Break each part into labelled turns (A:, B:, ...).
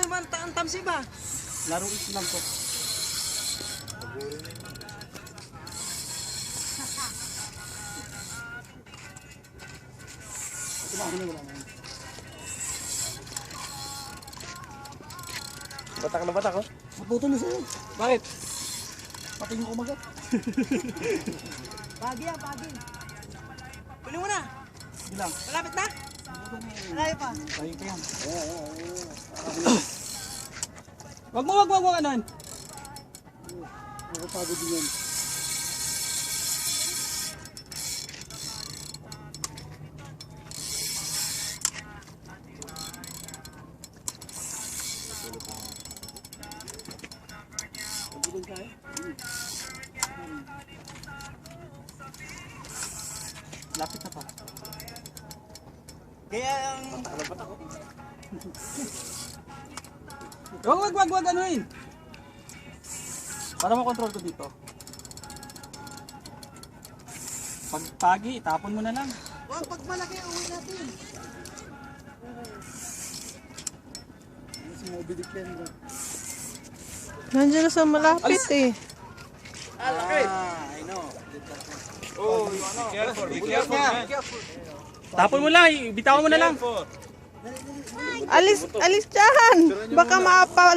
A: naman ang tamsi ba?
B: Laro ito lang to.
C: Batak na batak, oh.
B: Maputol na sa'yo.
C: Bakit?
B: Patingin ko kumagat.
A: Pagi yan, pagi. Kunin mo na.
B: Bilang.
A: Malapit na? Malayo pa.
B: Pahin ko yan.
C: Wag mo anuin.
B: Nakapagod din yan.
C: Lapit na pa.
A: Kaya ang...
C: Wag anuin. Para makontrol ko dito. Pag pagi, itapon mo na lang.
A: Wag, pag malaki, uwi natin.
B: Kasi mabidik yan, bro.
D: Nandiyan na sa malapit eh.
A: I know.
E: Oh, be careful, man.
C: Tapon mo lang, bitawan mo na lang.
D: Alis dyan. Baka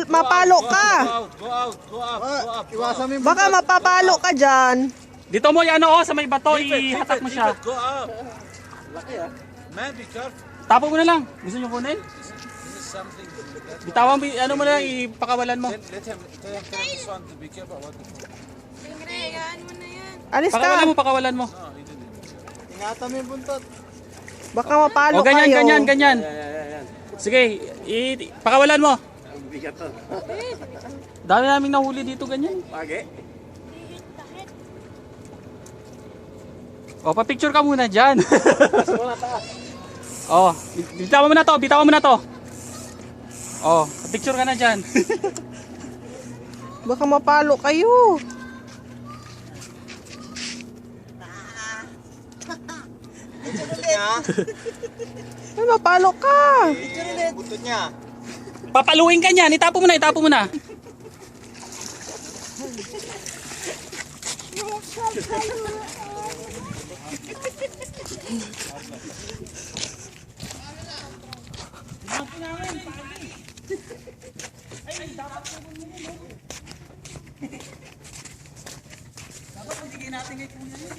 D: mapalo ka.
E: Go out.
B: Iwasan mo yung
D: Baka mapapalo ka dyan.
C: Dito mo ano sa may bato, ihatak mo siya.
E: Go out. Man, be careful.
C: Tapon mo na lang. Gusto niyo kunin?
E: This is something.
C: Bitawan mo, ano mo na lang, ipakawalan mo.
E: Let him tell this one to be careful what to do.
D: Alis
C: Pakawalan mo,
D: ka.
C: pakawalan mo.
E: No, he didn't.
B: ingatan mo yung buntot.
D: Baka mapalo
C: O ganyan,
D: kayo.
C: ganyan. Sige, pakawalan mo.
B: Bigat to.
C: Dami naming nahuli dito ganyan.
B: Pagi.
C: O, pa-picture ka muna dyan. O, bitawan mo na to. O, pa-picture ka na dyan.
D: Baka mapalo kayo. Ay, mapalo ka.
B: Buto niya.
C: Papaluin ka niyan, itapo mo na.
A: Dapat pagiging natin kay Kuya yun.